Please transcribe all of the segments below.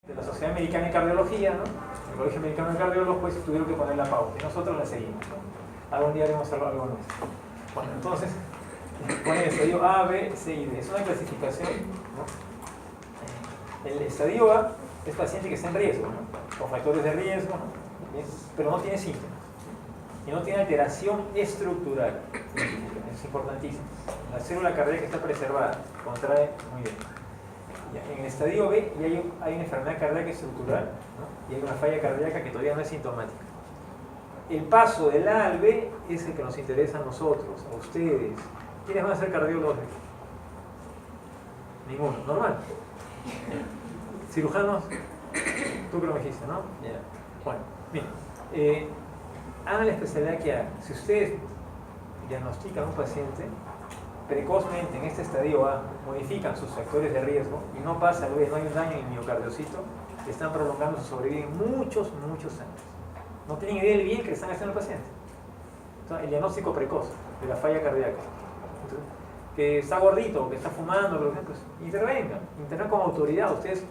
de la Sociedad Americana de Cardiología, ¿no? El Colegio Americano de Cardiólogos, pues tuvieron que poner la pauta y nosotros la seguimos, ¿no? Algún día haremos algo nuestro. Bueno, entonces, pone el estadio A, B, C y D. Es una clasificación, ¿no? El estadio A es paciente que está en riesgo, ¿no? Con factores de riesgo, ¿no? Pero no tiene síntomas. Y no tiene alteración estructural. Es importantísimo. La célula cardíaca está preservada, contrae muy bien. En el estadio B ya hay una enfermedad cardíaca estructural, ¿no? Y hay una falla cardíaca que todavía no es sintomática. El paso del A al B es el que nos interesa a nosotros, a ustedes. ¿Quiénes van a ser cardiólogos? Ninguno, normal. Cirujanos, tú que lo dijiste, ¿no? Yeah. Bueno, miren, hagan la especialidad que hagan. Si ustedes diagnostican a un paciente, precozmente en este estadio A modifican sus factores de riesgo y no pasa al B, no hay un daño en el miocardiocito, están prolongando su sobrevida en muchos años. No tienen idea del bien que le están haciendo al paciente. Entonces, el diagnóstico precoz de la falla cardíaca. Entonces, que está gordito, que está fumando, pues intervengan como autoridad. Ustedes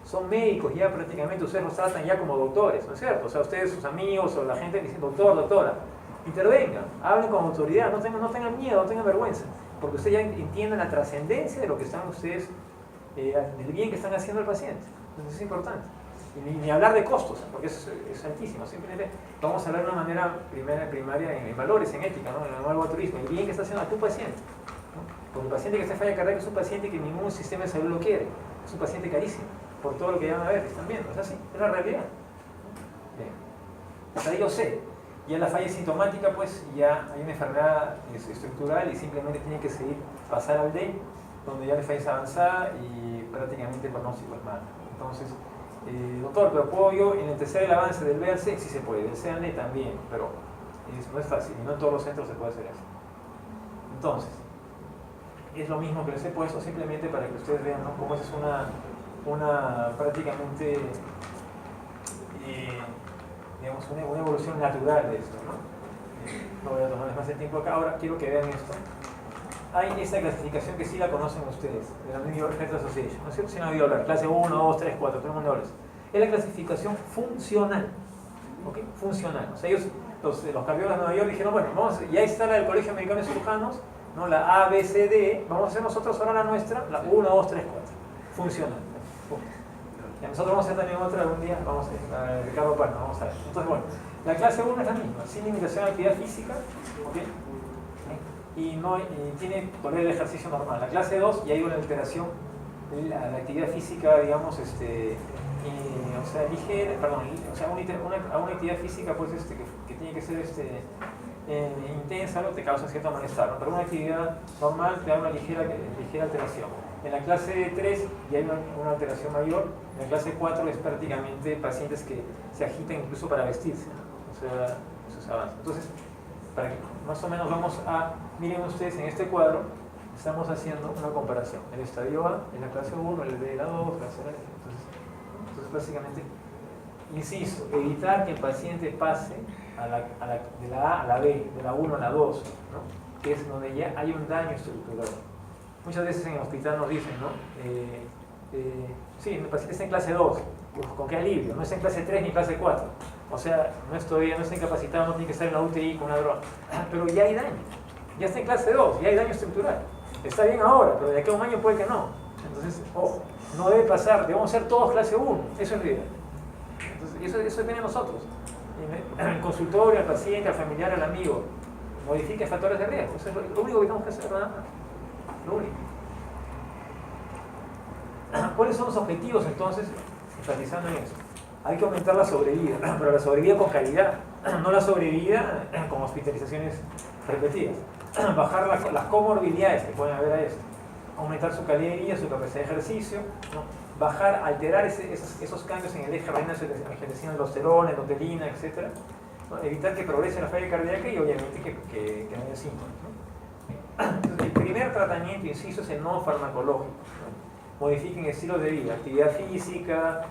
son médicos ya prácticamente, ustedes los tratan ya como doctores, ¿no es cierto? O sea, ustedes, sus amigos o la gente que dice doctor, doctora, intervengan, hablen con autoridad, no tengan miedo, no tengan vergüenza, porque ustedes ya entienden la trascendencia de lo que están ustedes, del bien que están haciendo al paciente. Entonces es importante. Y ni hablar de costos, porque es altísimo. Simplemente vamos a hablar de una manera primaria en valores, en ética, ¿no? En el altruismo, el bien que está haciendo a tu paciente, ¿no? Porque el paciente que está en falla cardíaca es un paciente que ningún sistema de salud lo quiere, es un paciente carísimo, por todo lo que ya van a ver, que están viendo, es así, es la realidad. Bien. Hasta ahí yo sé. Ya la falla sintomática, pues ya hay una enfermedad estructural y simplemente tiene que seguir, pasar al D, donde ya la falla es avanzada y prácticamente el pronóstico es malo. Entonces, doctor, pero ¿puedo yo enlentecer el avance del B al C? Sí se puede, del C al D también, pero no es fácil y no en todos los centros se puede hacer eso. Entonces, es lo mismo que les he puesto simplemente para que ustedes vean, ¿no? Cómo esa es una prácticamente, digamos, una evolución natural de esto, ¿no? No voy a tomarles más el tiempo acá, ahora quiero que vean esto. Hay esta clasificación que sí la conocen ustedes, de la New York Heart Association, ¿no es cierto? Si no han oído hablar, clase 1, 2, 3, 4, todo el mundo habla. Es la clasificación funcional, ¿ok? Funcional. O sea, ellos, los cardiólogos de Nueva York dijeron, bueno, ya está la del Colegio Americano de Cirujanos, ¿no? La A, B, C, D, vamos a hacer nosotros ahora la nuestra, la 1, 2, 3, 4. Funcional. Y nosotros vamos a hacer también otra algún día, vamos a ver, la de Ricardo Palma, vamos a ver. Entonces, bueno, la clase 1 es la misma, sin limitación de actividad física, ¿ok? Y tiene poder de ejercicio normal. La clase 2 ya hay una alteración de la actividad física, digamos, o sea, ligera, perdón, o sea, una actividad física pues, que tiene que ser intensa, ¿no? Te causa cierto malestar, ¿no? Pero una actividad normal te da una ligera alteración. En la clase 3 ya hay una alteración mayor. En la clase 4 es prácticamente pacientes que se agitan incluso para vestirse, ¿no? O sea, eso es avance. Entonces, para que más o menos vamos a, miren ustedes en este cuadro, estamos haciendo una comparación. El estadio A en la clase 1, el B de la 2, la C de la D. Entonces básicamente, insisto, evitar que el paciente pase de la A a la B, de la 1 a la 2, ¿no? Que es donde ya hay un daño estructural. Muchas veces en el hospital nos dicen, ¿no? Sí, el paciente está en clase 2, con qué alivio, no está en clase 3 ni clase 4. O sea, no está incapacitado, no tiene que estar en la UTI con una droga. Pero ya hay daño, ya está en clase 2, ya hay daño estructural. Está bien ahora, pero de aquí a un año puede que no. Entonces, ojo, no debe pasar, debemos ser todos clase 1, eso es lo ideal. Entonces, eso depende de nosotros. En el consultorio, al paciente, al familiar, al amigo, modifique factores de riesgo. Eso es lo único que tenemos que hacer, nada más. Lo único. ¿Cuáles son los objetivos entonces, enfatizando en eso? Hay que aumentar la sobrevida, pero la sobrevida con calidad, no la sobrevida con hospitalizaciones repetidas. Bajar las comorbilidades que pueden haber a esto, aumentar su calidad de vida, su capacidad de ejercicio, ¿no? Alterar esos cambios en el eje renina-angiotensina, aldosterona, endotelina, etc. ¿no? Evitar que progrese la falla cardíaca y obviamente que no haya síntomas, ¿no? Entonces, el primer tratamiento, insisto, es el no farmacológico, ¿no? Modifiquen estilos de vida, actividad física,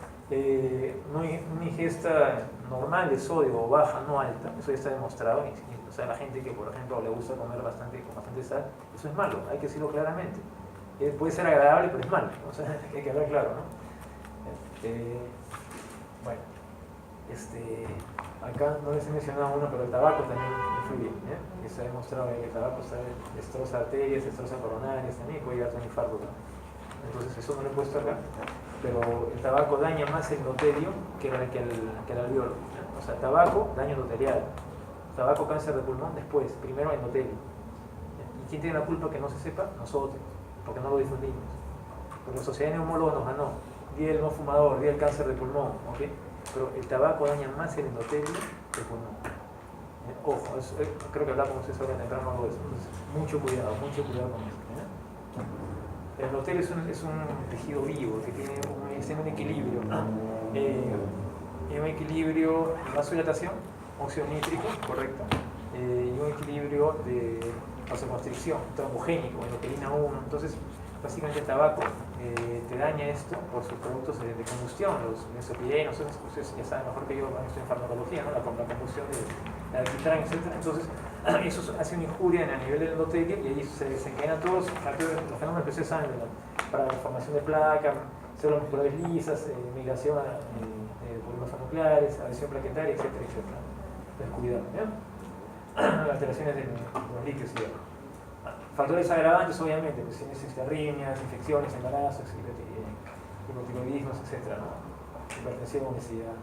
una ingesta normal de sodio o baja, no alta, eso ya está demostrado. O sea, la gente que, por ejemplo, le gusta comer con bastante sal, eso es malo, hay que decirlo claramente. Puede ser agradable, pero es malo, o sea, hay que hablar claro, ¿no? Bueno, acá no les he mencionado uno, pero el tabaco también influye. Y se ha demostrado que el tabaco destroza arterias, destroza coronarias, también puede llegar a un infarto, ¿no? Entonces eso no lo he puesto acá, pero el tabaco daña más el endotelio que el alveolo, ¿no? O sea, tabaco, daño endotelial, tabaco, cáncer de pulmón, después, primero endotelio. ¿Y quién tiene la culpa que no se sepa? Nosotros, porque no lo difundimos. Porque la Sociedad de Neumólogos nos ganó, día del no fumador, día del cáncer de pulmón, ¿ok? Pero el tabaco daña más el endotelio que el pulmón. Ojo, creo que hablaba con ustedes ahora temprano algo de eso. Entonces, mucho cuidado con eso. El endotelio es un tejido vivo que tiene un equilibrio. Un equilibrio de vasodilatación, óxido nítrico, correcto, y un equilibrio de vasoconstricción, trombogénico, endotelina 1. Entonces, básicamente el tabaco te daña esto por sus productos de combustión, los mesopirenos, ustedes ya saben mejor que yo, estoy en farmacología, ¿no? la combustión de alquitrán, etc. Entonces, eso hace una injuria a nivel del endotelio y ahí se desencadenan todos los fenómenos que ustedes saben para la formación de placa, células musculares lisas, migración de polímeros nucleares, adhesión plaquetaria, etc. Entonces, cuidado, ¿ya? Alteraciones de los líquidos y hierro. Factores agravantes, obviamente, pues tienes arritmias, infecciones, embarazos, hipotiroidismos, etc. ¿no? Hipertensión, obesidad.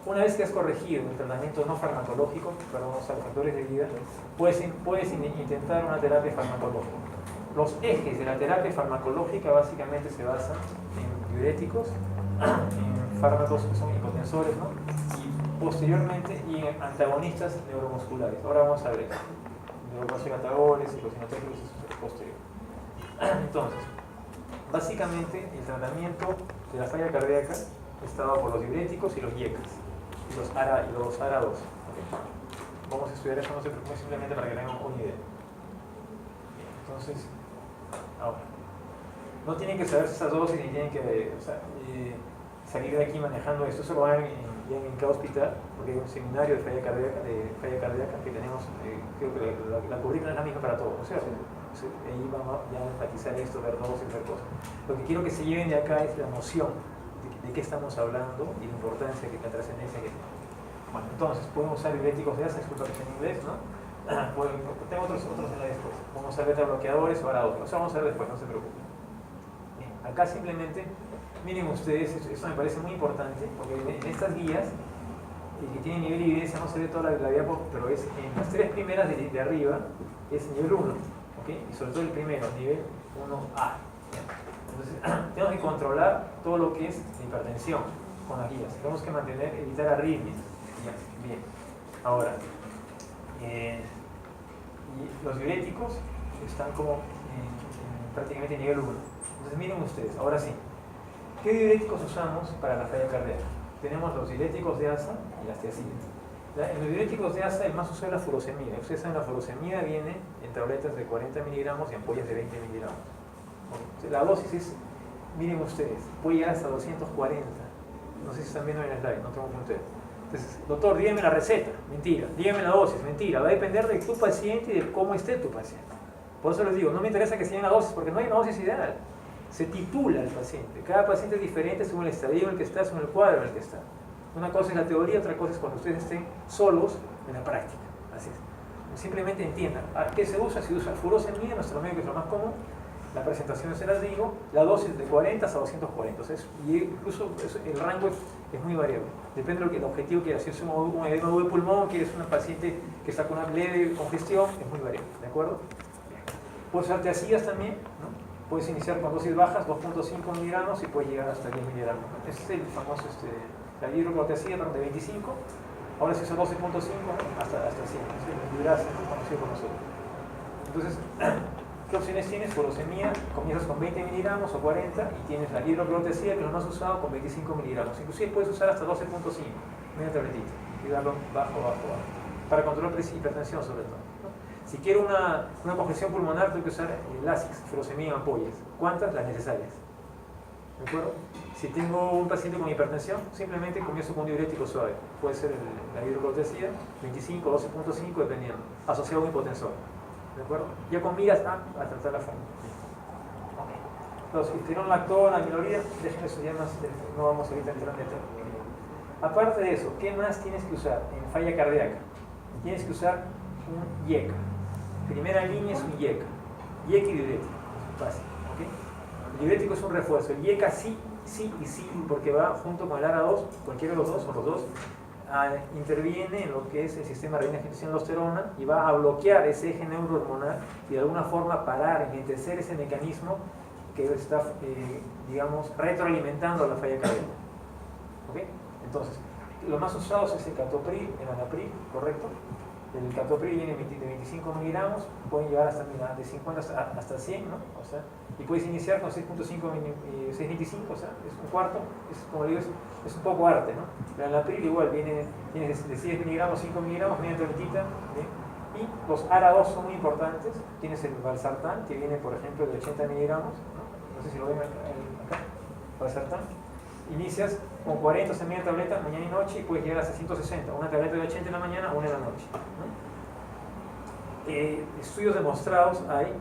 Una vez que has corregido el tratamiento no farmacológico, para no usar factores de vida, puedes intentar una terapia farmacológica. Los ejes de la terapia farmacológica básicamente se basan en diuréticos, en fármacos que son hipotensores, ¿no? Y posteriormente y en antagonistas neuromusculares. Ahora vamos a ver eso. Neurocosinotagones, psicosinotécnicos, eso es posterior. Entonces, básicamente el tratamiento de la falla cardíaca está dado por los diuréticos y los IECAS y los ARA2. ¿Okay? Vamos a estudiar eso, no se preocupen, simplemente para que tengan una idea. Entonces, ahora, no tienen que saber esas dosis ni tienen que salir de aquí manejando esto. Eso lo van en cada hospital, porque hay un seminario de falla cardíaca que tenemos, creo que la currícula es la misma para todos, ¿no es cierto? Ahí vamos ya a enfatizar esto, ver dosis, ver cosas. Lo que quiero que se lleven de acá es la noción de qué estamos hablando y la importancia, la trascendencia que tiene. Bueno, entonces, podemos usar diuréticos de asa, disculpa que sea en inglés, ¿no? Tengo otros slides después. Vamos a ver beta-bloqueadores o ahora otros. Eso vamos a ver después, no se preocupen. Bien, acá simplemente, miren ustedes, esto me parece muy importante, porque en estas guías, que tienen nivel de evidencia, no se ve toda la diapo, pero es en las tres primeras de arriba, es nivel 1, ¿okay? Y sobre todo el primero, nivel 1A. Entonces, tenemos que controlar todo lo que es la hipertensión con las guías. Tenemos que evitar arritmias. Bien. Ahora, y los diuréticos están como prácticamente en nivel 1. Entonces, miren ustedes, ahora sí. ¿Qué diuréticos usamos para la falla cardíaca? Tenemos los diuréticos de asa y las tiazidas. En los diuréticos de asa, el más usado es la furosemida. Ustedes saben, la furosemida viene en tabletas de 40 miligramos y ampollas de 20 miligramos. La dosis es, miren ustedes, puede llegar hasta 240. No sé si están viendo en el slide, no tengo punto. Entonces, doctor, dígame la receta. Mentira. Dígame la dosis. Mentira. Va a depender de tu paciente y de cómo esté tu paciente. Por eso les digo, no me interesa que se den la dosis, porque no hay una dosis ideal. Se titula el paciente. Cada paciente es diferente según el estadio en el que está, según el cuadro en el que está. Una cosa es la teoría, otra cosa es cuando ustedes estén solos en la práctica. Así es. Simplemente entiendan. ¿Qué se usa? Se usa furosemida, nuestro medio que es lo más común. La presentación se las digo, la dosis de 40 a 240. Y incluso el rango es muy variable. Depende del objetivo que quieras. Si es un edema de pulmón, quieres una paciente que está con una leve congestión, es muy variable. ¿De acuerdo? Puedes usar tiazidas también, ¿no? Puedes iniciar con dosis bajas, 2.5 miligramos, y puedes llegar hasta 10 miligramos. Ese es el famoso, la hidroclorotiazida, de 25. Ahora se usa 12.5 hasta 100. Es el Duracell, conocido por nosotros. Entonces, ¿qué opciones tienes? Furosemida, comienzas con 20 miligramos o 40 y tienes la hidroclorotiazida, que es lo más usado, con 25 miligramos. Inclusive puedes usar hasta 12.5, media tabletita, y darlo bajo, para controlar hipertensión sobre todo, ¿no? Si quiero una congestión pulmonar, tengo que usar Lasix, furosemida en ampollas. ¿Cuántas? Las necesarias. ¿De acuerdo? Si tengo un paciente con hipertensión, simplemente comienzo con un diurético suave. Puede ser la hidroclorotiazida, 25, 12.5, dependiendo, asociado a un hipotensor. ¿De acuerdo? Ya con miras a tratar la forma. Okay. los lactona, amilorida, déjenme eso ya más, no vamos ahorita a entrar en detalle. Aparte de eso, ¿qué más tienes que usar en falla cardíaca? Tienes que usar un IECA. Primera línea es un IECA. IECA y diurético, básico. ¿Okay? El diurético es un refuerzo. El IECA sí y sí, porque va junto con el ARA2, cualquiera de los dos, o los dos, interviene en lo que es el sistema de reina-angiotensina aldosterona y va a bloquear ese eje neurohormonal y de alguna forma parar, enlentecer ese mecanismo que está, digamos, retroalimentando la falla cardíaca. ¿Okay? Entonces, los más usados es el captopril, el anapril, ¿correcto? El captopril viene de 25 miligramos, pueden llegar hasta de 50 hasta 100, ¿no? O sea, y puedes iniciar con 6.5, 6.25, o sea, es un cuarto, es, como digo, es un poco arte, ¿no? El anapril igual viene de 10 miligramos, 5 miligramos, media tabletita, ¿sí? Y los ARA2 son muy importantes. Tienes el valsartán, que viene, por ejemplo, de 80 miligramos, no sé si lo ven acá, valsartán. Inicias con 40 o media tableta mañana y noche y puedes llegar hasta 160, una tableta de 80 en la mañana, una en la noche, ¿no? Estudios demostrados hay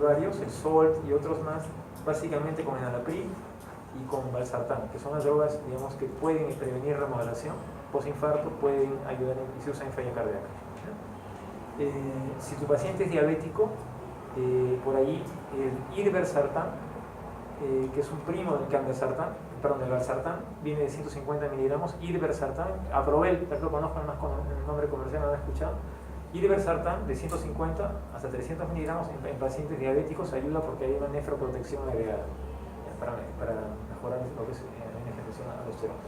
varios, el SOLT y otros más, básicamente con enalapril y con valsartán, que son las drogas, digamos, que pueden prevenir remodelación postinfarto, pueden ayudar y se usan en falla cardíaca, ¿no? Si tu paciente es diabético, por ahí el irbesartán, que es un primo del candesartán, perdón, del valsartán, viene de 150 miligramos. Irbesartán, Aprovel, tal vez lo conozcan más con el nombre comercial, no lo han escuchado. Irbesartán de 150 hasta 300 miligramos en pacientes diabéticos ayuda porque hay una nefroprotección agregada para mejorar lo que es la injeción aldosterona.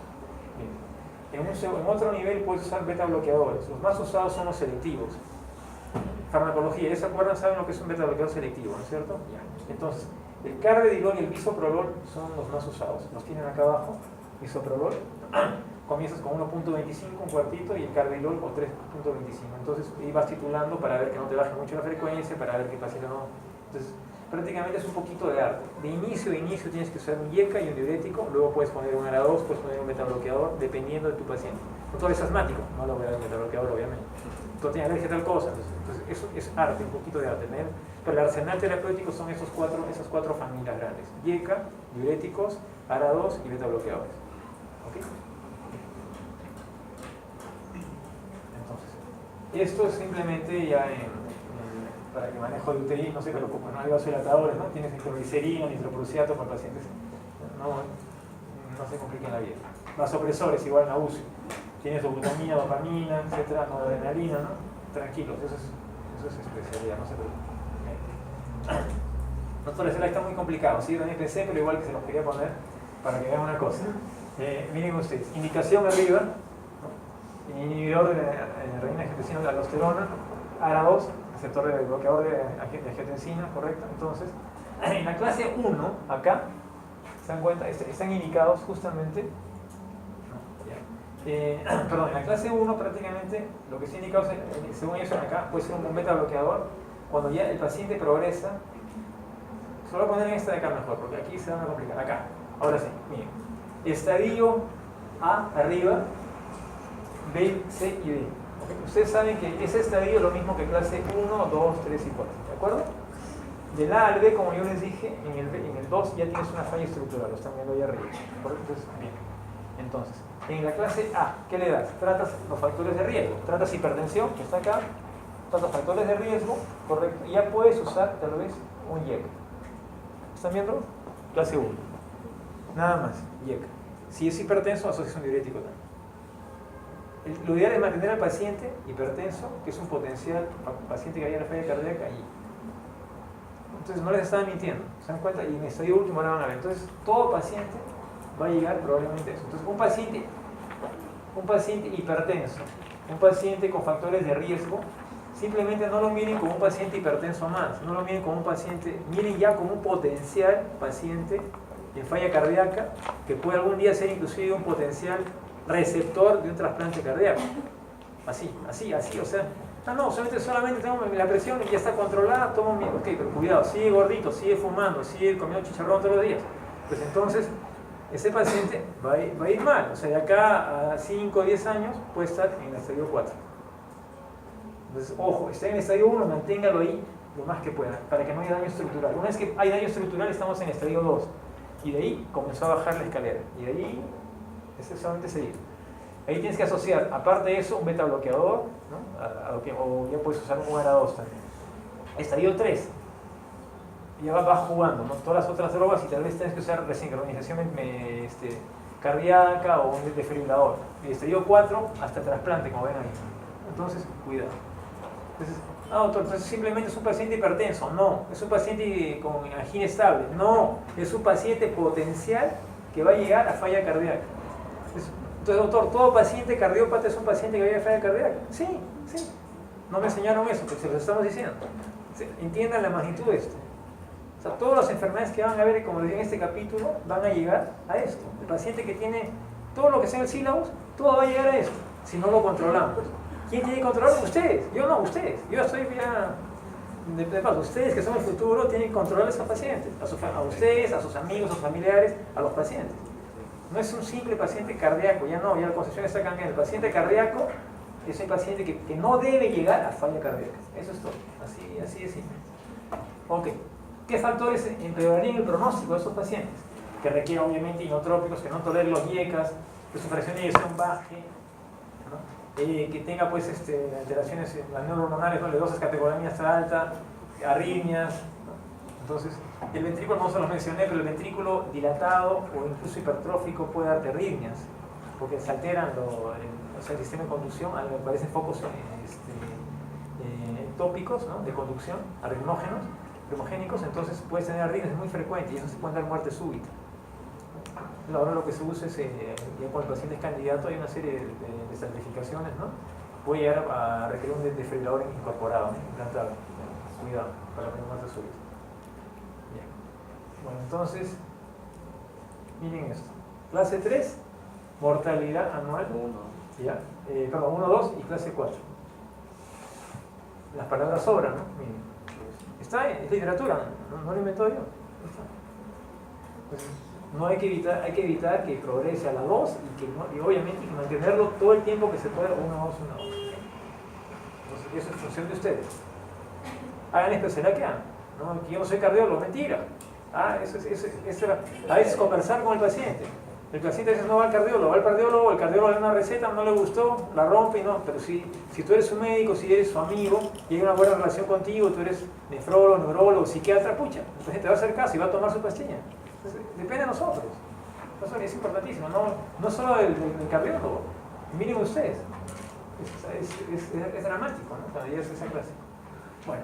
En otro nivel puedes usar beta bloqueadores. Los más usados son los selectivos. Farmacología, ¿ya se acuerdan? ¿Saben lo que es un beta bloqueador selectivo, no es cierto? Entonces, el carvedilol y el bisoprolol son los más usados. Los tienen acá abajo. Bisoprolol, comienzas con 1.25, un cuartito, y el carvedilol con 3.25. Entonces, ahí vas titulando para ver que no te baje mucho la frecuencia, para ver qué pasa o no. Entonces, prácticamente es un poquito de arte. De inicio tienes que usar un IECA y un diurético, luego puedes poner un ARA2, puedes poner un metabloqueador, dependiendo de tu paciente. No todo es asmático, no lo voy a dar un metabloqueador, obviamente. Tú tienes alergia a tal cosa, entonces eso es arte, un poquito de arte. Pero el arsenal terapéutico son esas cuatro familias grandes: IECA, diuréticos, ARA2 y metabloqueadores. ¿Okay? Entonces, esto es simplemente ya para que manejo de UTI no se preocupen, no hay vasodilatadores, ¿no? Tienes nitroglicerina, nitroprusiato para pacientes, no se compliquen la vida. Vasopresores igual en la UCI, tienes dobutamina, dopamina, etcétera, noradrenalina, ¿no? Tranquilos, eso es especialidad, no se preocupen. Doctor, ese está muy complicado, sí, también pensé, pero igual que se los quería poner para que vean una cosa. Miren ustedes, indicación arriba, ¿no? Inhibidor de reina-angiotensina de aldosterona, ARA2, receptor de bloqueador de angiotensina, correcto. Entonces, en la clase 1, acá, ¿se dan cuenta? Están indicados justamente, perdón, en la clase 1 prácticamente lo que está indicado, según ellos acá, puede ser un beta bloqueador cuando ya el paciente progresa. Se lo voy a poner en esta de acá mejor, porque aquí se van a complicar. Acá, ahora sí, miren. Estadio A arriba, B, C y D. Ustedes saben que ese estadio es lo mismo que clase 1, 2, 3 y 4, ¿de acuerdo? Del A al B, como yo les dije, en el 2 ya tienes una falla estructural, lo están viendo ahí arriba. Entonces, bien. Entonces, en la clase A, ¿qué le das? Tratas los factores de riesgo, tratas hipertensión, que está acá, tratas factores de riesgo, correcto, y ya puedes usar tal vez un IECA. ¿Están viendo? Clase 1. Nada más, IECA. Si es hipertenso, asocias un diurético también. Lo ideal es mantener al paciente hipertenso, que es un potencial paciente que haya una falla cardíaca, y entonces no les estaban mintiendo, ¿se dan cuenta? Y en el estadio último ahora van a ver. Entonces, todo paciente va a llegar probablemente a eso. Entonces, un paciente hipertenso, un paciente con factores de riesgo, simplemente no lo miren como un paciente hipertenso más, no lo miren como un paciente, miren ya como un potencial paciente en falla cardíaca que puede algún día ser inclusive un potencial receptor de un trasplante cardíaco. Así, o sea, solamente tengo la presión y ya está controlada, tomo mi, ok, pero cuidado, sigue gordito, sigue fumando, sigue comiendo chicharrón todos los días. Pues entonces, ese paciente va a ir mal, o sea, de acá a 5 o 10 años puede estar en el estadio 4. Entonces, ojo, está en el estadio 1, manténgalo ahí, lo más que pueda, para que no haya daño estructural. Una vez que hay daño estructural, estamos en estadio 2, y de ahí comenzó a bajar la escalera, y de ahí es solamente seguir. Ahí tienes que asociar, aparte de eso, un beta bloqueador, ¿no? O ya puedes usar un ARA2 también. Estadio 3, ya vas jugando, ¿no? Todas las otras drogas, y tal vez tienes que usar resincronización cardíaca o un desfibrilador. Y estadio 4, hasta trasplante, como ven ahí. Entonces, cuidado. Entonces, doctor, entonces simplemente es un paciente hipertenso. No, es un paciente con angina estable. No, es un paciente potencial que va a llegar a falla cardíaca. Entonces, doctor, ¿todo paciente cardiópata es un paciente que va a llegar a falla cardíaca? Sí, sí. No me enseñaron eso, pero se lo estamos diciendo. Entiendan la magnitud de esto. O sea, todas las enfermedades que van a ver, como decía en este capítulo, van a llegar a esto. El paciente que tiene todo lo que sea el sílabus, todo va a llegar a esto, si no lo controlamos. ¿Quién tiene que controlarlo? Ustedes. Yo no, ustedes. Yo estoy ya de paso. Ustedes, que son el futuro, tienen que controlar a esos pacientes. A ustedes, a sus amigos, a sus familiares, a los pacientes. No es un simple paciente cardíaco, ya no, ya la concepción está cambiando. El paciente cardíaco es un paciente que no debe llegar a falla cardíaca. Eso es todo. Así de simple. Ok. ¿Qué factores empeorarían el pronóstico de esos pacientes? Que requieren obviamente inotrópicos, que no toleren los IECAS, que su presión de eyección baje, ¿no? Que tenga pues alteraciones en las neurohormonales, ¿no? Dosis categoría hasta alta, arritmias, ¿no? Entonces, el ventrículo no se los mencioné, pero el ventrículo dilatado o incluso hipertrófico puede dar arritmias, porque se alteran el sistema de conducción, aparecen focos tópicos, ¿no? De conducción, arritmogénicos, entonces puedes tener arritmias muy frecuentes y eso se puede dar muerte súbita. Ahora lo que se usa es, ya cuando el paciente es candidato, hay una serie de estratificaciones, ¿no? Puede llegar a requerir un desfibrilador incorporado, ¿no? Implantado. Cuidado, para la muerte súbita. Bien. Bueno, entonces, miren esto. Clase 3, mortalidad anual. 1, 2 y clase 4. Las palabras sobran, ¿no? Miren. Es literatura, no lo inventó yo. Pues, no hay que evitar que progrese a la 2 y obviamente mantenerlo todo el tiempo que se pueda, 1, 2, 1, 2. Entonces, eso es función de ustedes. Hagan especialidad que hagan. ¿No? Que yo no soy cardiólogo, mentira. A veces conversar con el paciente. El paciente dice no va al cardiólogo, el cardiólogo le da una receta, no le gustó, la rompe y no. Pero si tú eres un médico, si eres su amigo y hay una buena relación contigo, tú eres nefrólogo, neurólogo, psiquiatra, pucha, entonces te va a hacer caso y va a tomar su pastilla. Entonces, depende de nosotros. Eso es importantísimo, no solo del cardiólogo. Miren ustedes, es dramático, ¿no? Cuando llegas a esa clase. Bueno,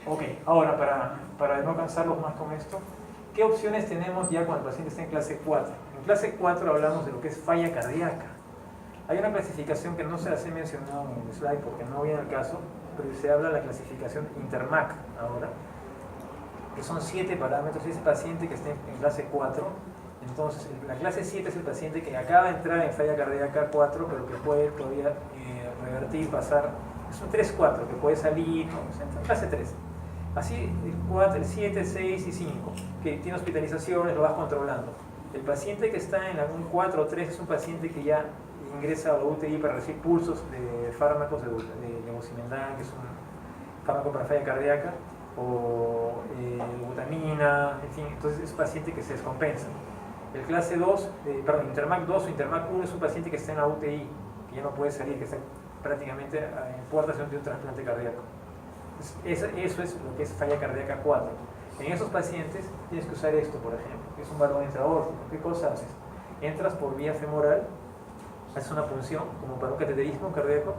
ok, ahora para no cansarlos más con esto, ¿qué opciones tenemos ya cuando el paciente está en clase 4? En clase 4 hablamos de lo que es falla cardíaca. Hay una clasificación que no se las he mencionado en el slide porque no viene al caso, pero se habla de la clasificación Intermac ahora, que son 7 parámetros. Y ese paciente que está en clase 4, entonces la clase 7 es el paciente que acaba de entrar en falla cardíaca 4, pero que puede todavía revertir, pasar, es un 3-4, que puede salir, ¿no? O sea, clase 3. Así el 4, el 7, el 6 y 5, que tiene hospitalizaciones, lo vas controlando. El paciente que está en la 4 o 3 es un paciente que ya ingresa a la UTI para recibir pulsos de fármacos de levosimendan, que es un fármaco para falla cardíaca, o butamina, en fin, entonces es un paciente que se descompensa. El clase 2, Intermac 2 o Intermac 1 es un paciente que está en la UTI, que ya no puede salir, que está prácticamente en puertas de un trasplante cardíaco. Eso es lo que es falla cardíaca 4. En esos pacientes tienes que usar esto, por ejemplo, que es un balón intraórtico. ¿Qué cosa haces? Entras por vía femoral, haces una punción, como para un cateterismo cardíaco,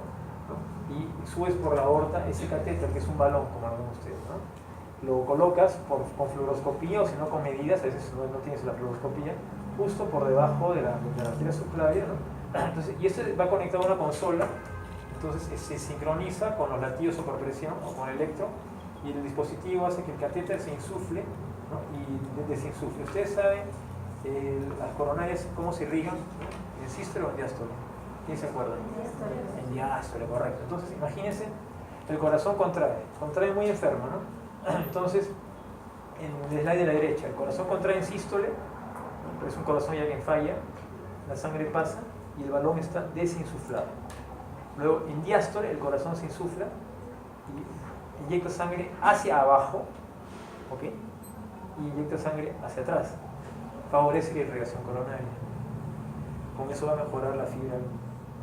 ¿no? Y subes por la aorta ese catéter, que es un balón, como lo ven ustedes, ¿no? Lo colocas con fluoroscopía, o si no con medidas, a veces no tienes la fluoroscopía, justo por debajo de la arteria subclavia, ¿no? Entonces, y esto va conectado a una consola. Entonces se sincroniza con los latidos o por presión o con electro, y el dispositivo hace que el catéter se insufle, ¿no? Y desinsufle. Ustedes saben las coronarias cómo se irrigan, en sístole o en diástole. ¿Quién se acuerda? En diástole, correcto. Entonces imagínense, el corazón contrae muy enfermo, ¿no? Entonces, en el slide de la derecha, el corazón contrae en sístole, ¿no? Pero es un corazón ya que falla, la sangre pasa y el balón está desinsuflado. Luego, en diástole, el corazón se insufla y inyecta sangre hacia abajo, ¿ok? Y inyecta sangre hacia atrás. Favorece la irrigación coronaria. Con eso va a mejorar la fibra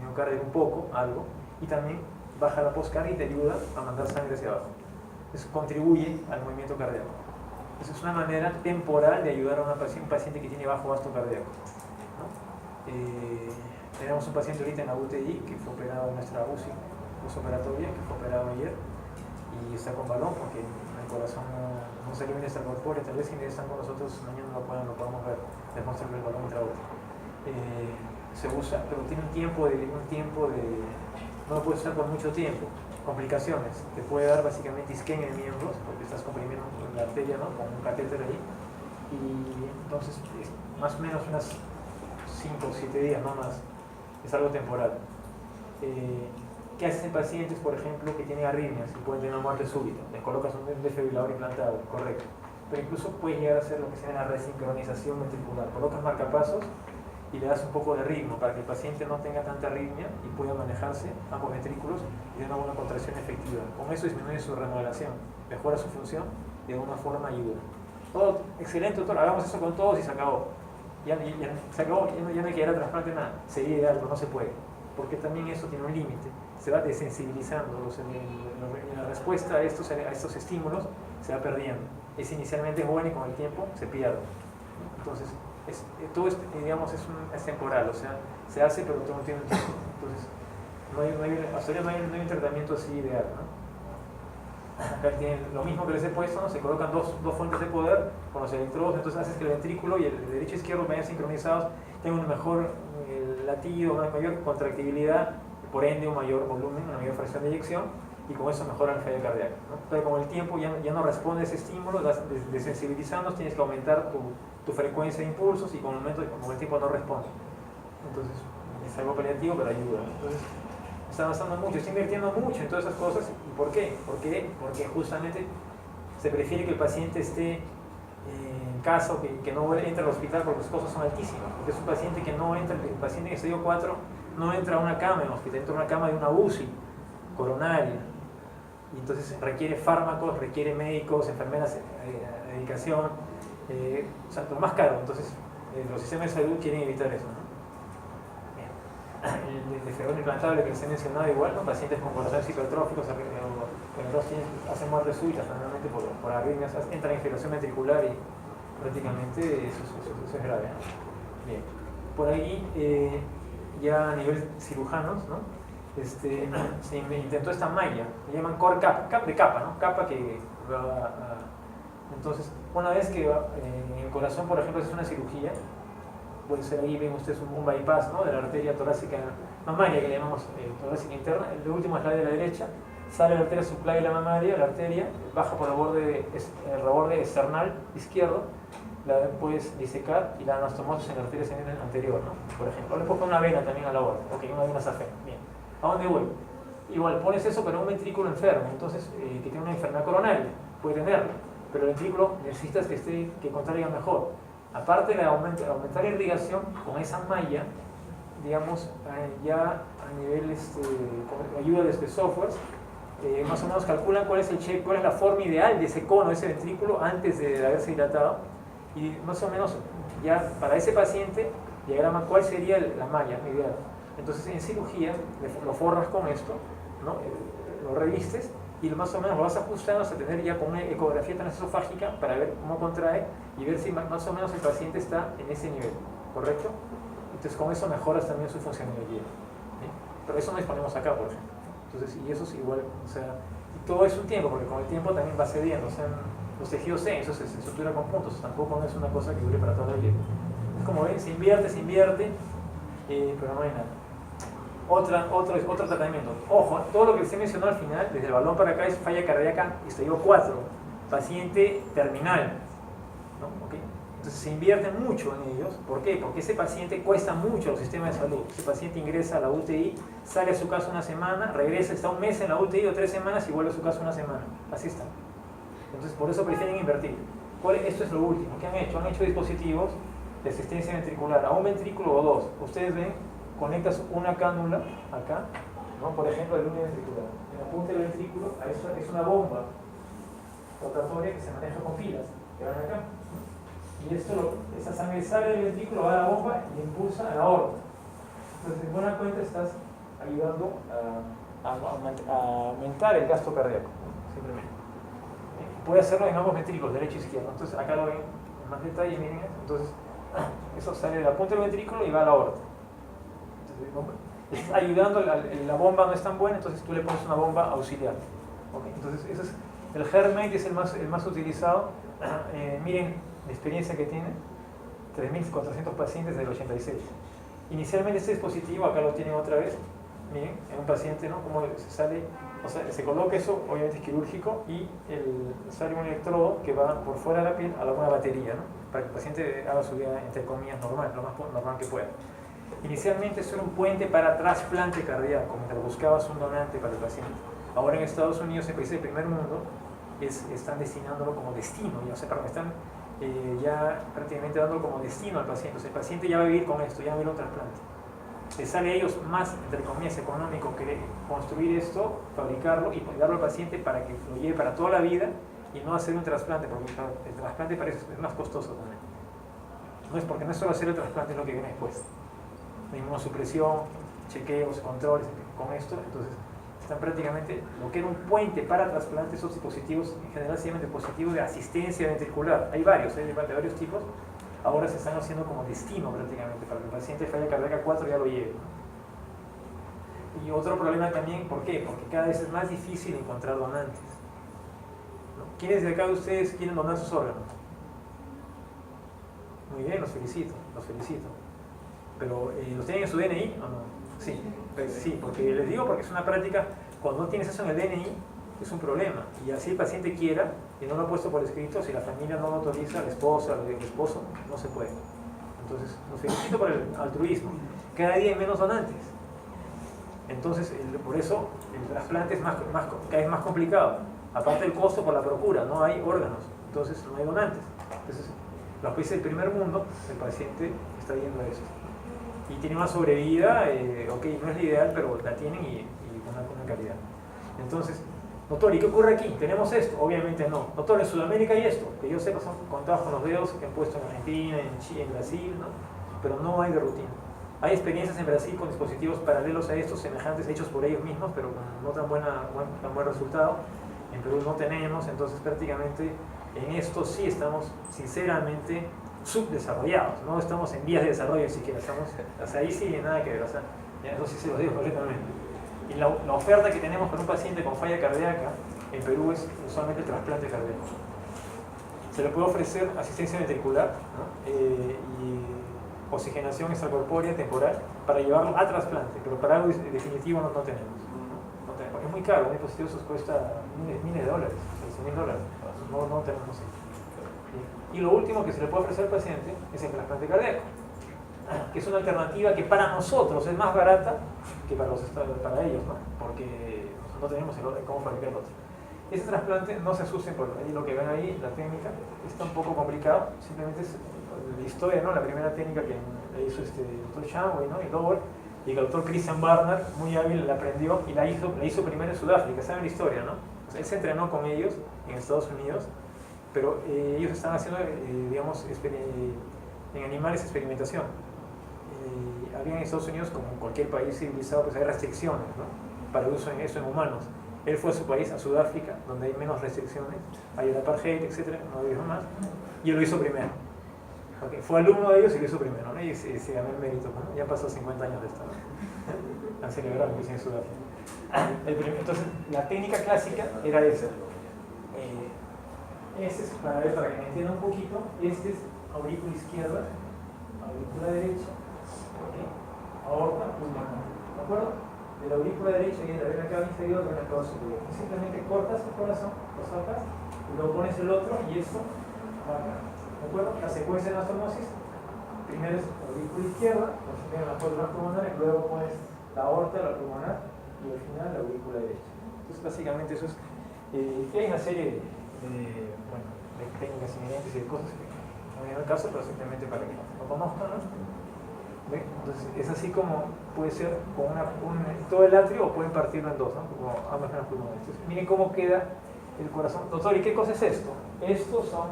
miocardia un poco, algo, y también baja la poscardia y te ayuda a mandar sangre hacia abajo. Eso contribuye al movimiento cardíaco. Eso es una manera temporal de ayudar a un paciente que tiene bajo gasto cardíaco, ¿no? Tenemos un paciente ahorita en la UTI que fue operado en nuestra UCI postoperatoria, que fue operado ayer y está con balón porque el corazón no salió bien extracorpóreo. Tal vez si están con nosotros mañana lo podemos ver, les muestro el balón intraórtico. Se usa, pero tiene un tiempo de no lo puedes usar por mucho tiempo. Complicaciones, te puede dar básicamente isquemia en miembros porque estás comprimiendo la arteria, ¿no? Con un catéter ahí, y entonces más o menos unas 5 o 7 días, no más. Es algo temporal. ¿Qué haces en pacientes, por ejemplo, que tienen arritmias y pueden tener muerte súbita? Les colocas un desfibrilador implantado, correcto. Pero incluso puede llegar a hacer lo que se llama la resincronización ventricular. Colocas marcapasos y le das un poco de ritmo para que el paciente no tenga tanta arritmia y pueda manejarse ambos ventrículos y de una buena contracción efectiva. Con eso disminuye su remodelación, mejora su función y de alguna forma ayuda. Todo excelente, doctor, hagamos eso con todos y se acabó. Ya se acabó, ya no hay que ir a trasplante nada. Sería ideal, pero no se puede, porque también eso tiene un límite. Se va desensibilizando, la respuesta a estos estímulos se va perdiendo. Es inicialmente buena y con el tiempo se pierde. Entonces, todo digamos, es temporal, o sea, se hace pero todo tiene un tiempo. Entonces, hasta ahora no hay un tratamiento así ideal, ¿no? Acá tienen lo mismo que les he puesto, ¿no? Se colocan dos fuentes de poder con los electrodos, entonces haces que el ventrículo y el derecho y izquierdo vayan sincronizados, tengan un mejor latido, una mayor contractibilidad, por ende un mayor volumen, una mayor fracción de eyección, y con eso mejora la falla cardíaca, ¿no? Pero con el tiempo ya no responde a ese estímulo, desensibilizando, tienes que aumentar tu frecuencia de impulsos y con el tiempo no responde. Entonces es algo paliativo pero ayuda. Entonces está avanzando mucho, está invirtiendo mucho en todas esas cosas. ¿Y por qué? Porque justamente se prefiere que el paciente esté en casa o que no entre al hospital porque los costos son altísimos. Porque es un paciente que no entra, el paciente en estadio 4 no entra a una cama en el hospital, entra a una cama de una UCI coronaria. Y entonces requiere fármacos, requiere médicos, enfermeras, dedicación, o sea, lo más caro. Entonces los sistemas de salud quieren evitar eso, ¿no? El desfibrilador implantable que les he mencionado igual, ¿no? Pacientes con corazones hipertróficos hacen muertes súbitas normalmente por arritmias, entran en fibrilación ventricular y prácticamente eso es grave, ¿no? Bien, por ahí ya a nivel cirujanos, ¿no? Se intentó esta malla, le llaman core cap de capa, ¿no? Capa que va entonces, una vez que en el corazón, por ejemplo, es una cirugía, puede ser ahí, ven ustedes un bypass, ¿no? De la arteria torácica mamaria, que le llamamos torácica interna, el último es la de la derecha, sale la arteria subclavia de la mamaria, la arteria baja por el reborde external izquierdo, la puedes disecar y la anastomosis en la arteria central anterior, ¿no? Por ejemplo, le puedes poner una vena también a la aorta, ok, una vena safena, bien. ¿A dónde voy? Igual pones eso pero un ventrículo enfermo, entonces que tiene una enfermedad coronaria, puede tenerlo, pero el ventrículo necesitas que contraiga mejor. Aparte de aumentar la irrigación con esa malla, digamos, ya a nivel con ayuda de softwares, más o menos calculan cuál es el shape, cuál es la forma ideal de ese cono, de ese ventrículo antes de haberse dilatado, y más o menos ya para ese paciente diagrama cuál sería la malla ideal. Entonces en cirugía lo forras con esto, ¿no? Lo revistes y más o menos lo vas ajustando hasta tener ya con una ecografía transesofágica para ver cómo contrae y ver si más o menos el paciente está en ese nivel, ¿correcto? Entonces con eso mejoras también su funcionalidad, ¿sí? Pero eso no disponemos acá, por ejemplo. Entonces, y eso es igual, o sea, y todo es un tiempo, porque con el tiempo también va cediendo, o sea, los tejidos eso se estructura con puntos, tampoco no es una cosa que dure para toda la vida. Es como ven, se invierte, pero no hay nada. Otro tratamiento. Ojo, todo lo que les he mencionado al final, desde el balón para acá, es falla cardíaca estadio 4, paciente terminal, ¿no? ¿Okay? Entonces se invierte mucho en ellos. ¿Por qué? Porque ese paciente cuesta mucho al sistema de salud. Ese paciente ingresa a la UTI, sale a su casa una semana, regresa, está un mes en la UTI o 3 semanas y vuelve a su casa una semana. Así está. Entonces por eso prefieren invertir. Esto es lo último. ¿Qué han hecho? Han hecho dispositivos de asistencia ventricular a un ventrículo o dos. Ustedes ven, conectas una cánula acá ¿no? Por ejemplo, el univentricular. En la punta del ventrículo es una bomba rotatoria que se maneja con pilas que van acá. Y esa sangre sale del ventrículo, va a la bomba y impulsa a la aorta. Entonces, en buena cuenta, estás ayudando a aumentar el gasto cardíaco, simplemente. Puede hacerlo en ambos ventrículos, derecho e izquierdo. Entonces, acá lo ven en más detalle, miren esto. Entonces, eso sale de la punta del ventrículo y va a la aorta. Entonces, está ayudando, la bomba no es tan buena, entonces tú le pones una bomba auxiliar. ¿Okay? Entonces, ese es, el HeartMate es el más utilizado. Miren la experiencia que tiene, 3.400 pacientes del 86. Inicialmente este dispositivo, acá lo tienen otra vez, miren, en un paciente, ¿no? Como se sale, o sea, se coloca eso, obviamente es quirúrgico, y sale un electrodo que va por fuera de la piel a alguna batería, ¿no? Para que el paciente haga su vida, entre comillas, normal, lo más normal que pueda. Inicialmente eso era un puente para trasplante cardíaco, mientras buscabas un donante para el paciente. Ahora en Estados Unidos, en países del primer mundo, están destinándolo como destino, ya, o sea, están ya prácticamente dándolo como destino al paciente. O sea, el paciente ya va a vivir con esto, ya va a vivir un trasplante. Les sale a ellos más, entre comillas, económico que construir esto, fabricarlo y darlo al paciente para que lo lleve para toda la vida y no hacer un trasplante, porque el trasplante parece es más costoso también. No es porque no es solo hacer el trasplante, es lo que viene después. Inmunosupresión, chequeos, controles, con esto, entonces están prácticamente lo que era un puente para trasplante. Esos dispositivos en general se llaman dispositivos de asistencia ventricular. Hay varios, de varios tipos. Ahora se están haciendo como destino prácticamente para que el paciente de falla cardíaca 4 ya lo lleve. Y otro problema también, ¿por qué? Porque cada vez es más difícil encontrar donantes. ¿No? ¿Quiénes de acá de ustedes quieren donar sus órganos? Muy bien, los felicito, los felicito. Pero, ¿los tienen en su DNI o no? Sí, pues, sí, porque les digo, porque es una práctica, cuando no tienes eso en el DNI, es un problema. Y así el paciente quiera, y no lo ha puesto por escrito, si la familia no lo autoriza, la esposa, el esposo, no se puede. Entonces, los felicito por el altruismo. Cada día hay menos donantes. Entonces, por eso, el trasplante es cada vez más complicado. Aparte del costo por la procura, no hay órganos, entonces no hay donantes. Entonces, los países del primer mundo, el paciente está yendo a eso. Y tiene una sobrevida, ok, no es la ideal, pero la tienen y con una calidad. Entonces, doctor, ¿y qué ocurre aquí? ¿Tenemos esto? Obviamente no. Doctor, en Sudamérica hay esto, que yo sepa son contados con los dedos que han puesto en Argentina, en Chile, en Brasil, ¿no? Pero no hay de rutina. Hay experiencias en Brasil con dispositivos paralelos a estos, semejantes, hechos por ellos mismos, pero con no tan buen resultado. En Perú no tenemos, entonces prácticamente en esto sí estamos sinceramente subdesarrollados, no estamos en vías de desarrollo siquiera, estamos, o sea, ahí sí nada que ver, o sea, eso sí se lo digo correctamente. Y la oferta que tenemos para un paciente con falla cardíaca en Perú es usualmente el trasplante cardíaco. Se le puede ofrecer asistencia ventricular, ¿no? Y oxigenación extracorpórea temporal para llevarlo a trasplante, pero para algo definitivo no tenemos. Es muy caro, un dispositivo eso cuesta miles de dólares, $100,000, no tenemos eso. Y lo último que se le puede ofrecer al paciente es el trasplante cardíaco, que es una alternativa que para nosotros es más barata que para ellos, ¿no? Porque no tenemos cómo fabricar el otro. Ese trasplante, no se asusten por ahí lo que ven ahí, la técnica, está un poco complicado, simplemente es la historia, ¿no? La primera técnica que le hizo el doctor Shanway, ¿no? Y Dover, y el doctor Christian Barnard, muy hábil, la aprendió y la hizo primero en Sudáfrica. ¿Saben la historia, no? O sea, él se entrenó con ellos en Estados Unidos, pero ellos están haciendo, digamos, en animales experimentación. Había en Estados Unidos, como en cualquier país civilizado, pues hay restricciones, ¿no? Para el uso en eso en humanos. Él fue a su país, a Sudáfrica, donde hay menos restricciones, hay el apartheid, etc., no dijo más, y él lo hizo primero. Okay. Fue alumno de ellos y lo hizo primero, ¿no? Y se ganó el mérito, ¿no? Ya pasó 50 años de esto, ¿no? Han celebrado que en Sudáfrica. Entonces, la técnica clásica era esa. Este es, para que me entiendan un poquito, este es aurícula izquierda, aurícula derecha, ¿okay? Aorta pulmonar, ¿de acuerdo? De la aurícula derecha y de la vena cava inferior de la cava superior. Simplemente cortas el corazón, lo sacas, y luego pones el otro y esto va acá. ¿De acuerdo? La secuencia de anastomosis, primero es la aurícula izquierda, primero las válvulas pulmonares, luego pones la aorta, la pulmonar y al final la aurícula derecha. Entonces básicamente eso es, hay una serie de técnicas inherentes y de cosas que no vienen al caso, pero simplemente para que lo conozcan, ¿no? ¿Ve? Entonces es así como puede ser con todo el atrio o pueden partirlo en dos, ¿no? Como ambas venas pulmonares. Entonces, miren cómo queda el corazón. Doctor, ¿y qué cosa es esto? Estos son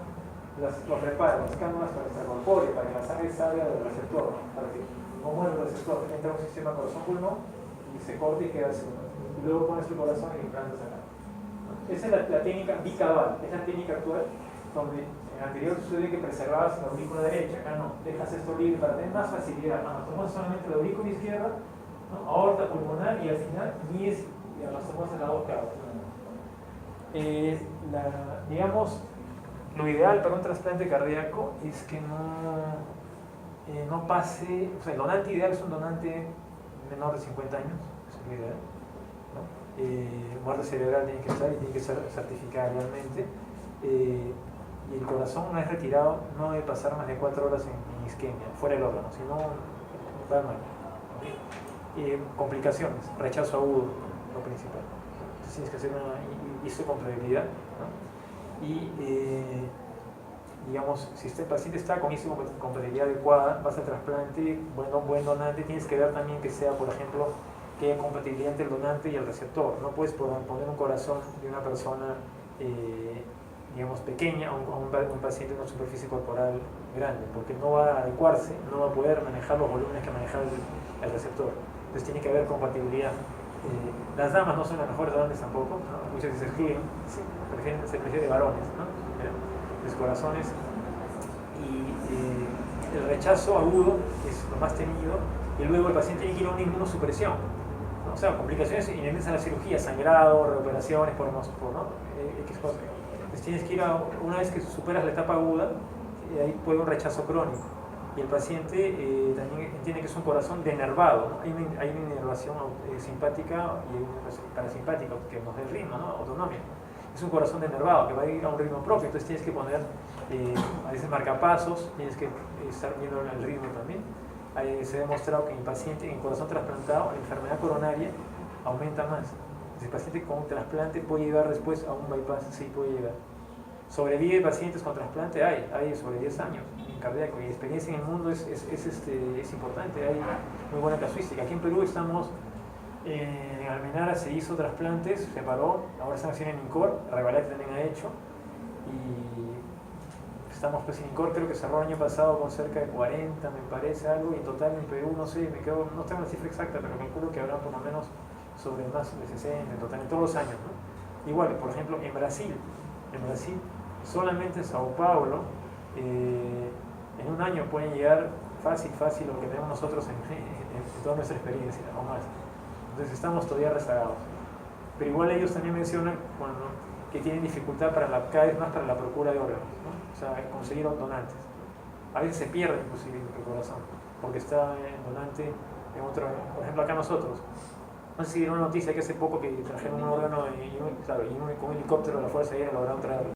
los preparos, las cánulas para extracorpóreo, para que la sangre salga del receptor, ¿no? Para que, como el receptor entra a un sistema corazón-pulmón y se corta y queda así, ¿no? Y luego pones el corazón y implantas acá. Esa es la técnica bicabal, es la técnica actual, donde en el anterior sucede que preservabas la aurícula derecha, acá no, dejas esto libre para tener más facilidad. Tomas solamente la aurícula izquierda, ¿no? Aorta pulmonar y al final nies y arrastramos en la boca. Digamos, lo ideal para un trasplante cardíaco es que no pase, o sea, el donante ideal es un donante menor de 50 años, eso es lo ideal, ¿no? Muerte cerebral tiene que estar y tiene que ser certificada realmente. Y el corazón, una vez retirado, no debe pasar más de 4 horas en isquemia, fuera del órgano, si no va mal. Complicaciones, rechazo agudo, lo principal. Entonces tienes que hacer una histocompatibilidad, ¿no? Y digamos, si este paciente está con histocompatibilidad adecuada, vas al trasplante, buen donante, tienes que ver también que sea, por ejemplo, que haya compatibilidad entre el donante y el receptor. No puedes poner un corazón de una persona digamos, pequeña a un paciente de una superficie corporal grande, porque no va a adecuarse, no va a poder manejar los volúmenes que maneja el receptor. Entonces tiene que haber compatibilidad. Las damas no son las mejores donantes tampoco, ¿no? Muchas veces se excluyen, sí, se prefiere de varones, ¿no? Los corazones. Y el rechazo agudo es lo más temido, y luego el paciente tiene que ir a una inmunosupresión, ¿no? O sea, complicaciones inherentes a la cirugía, sangrado, reoperaciones por ¿no? X cosas. Entonces tienes que ir una vez que superas la etapa aguda, ahí puede un rechazo crónico. Y el paciente también entiende que es un corazón denervado, ¿no? Hay una inervación simpática y una parasimpática que nos da el ritmo, ¿no? Autonomía. Es un corazón denervado que va a ir a un ritmo propio, entonces tienes que poner a veces marcapasos, tienes que estar viendo el ritmo también. Se ha demostrado que en el corazón trasplantado, la enfermedad coronaria aumenta más. El paciente con trasplante puede llegar después a un bypass, sí puede llegar. Sobrevive pacientes con trasplante, hay sobre 10 años en cardíaco, y experiencia en el mundo es importante, hay muy buena casuística. Aquí en Perú estamos, en Almenara se hizo trasplantes, se paró, ahora están haciendo en INCOR, Revalec también ha hecho, y estamos pues en INCOR, creo que cerró el año pasado con cerca de 40, me parece algo, y en total en Perú, no sé, no tengo la cifra exacta, pero calculo que habrá por lo menos sobre más de 60 en total, en todos los años, ¿no? Igual, por ejemplo, en Brasil, solamente en Sao Paulo, en un año pueden llegar fácil lo que tenemos nosotros en toda nuestra experiencia, o más. Entonces estamos todavía rezagados. Pero igual ellos también mencionan que tienen dificultad cada vez más para la procura de órganos, ¿no? O sea, conseguir donantes. A veces se pierde inclusive el corazón, porque está en donante en otro, por ejemplo acá nosotros. No sé si vieron una noticia que hace poco que trajeron un órgano con un helicóptero de la Fuerza Aérea lograron traerlo.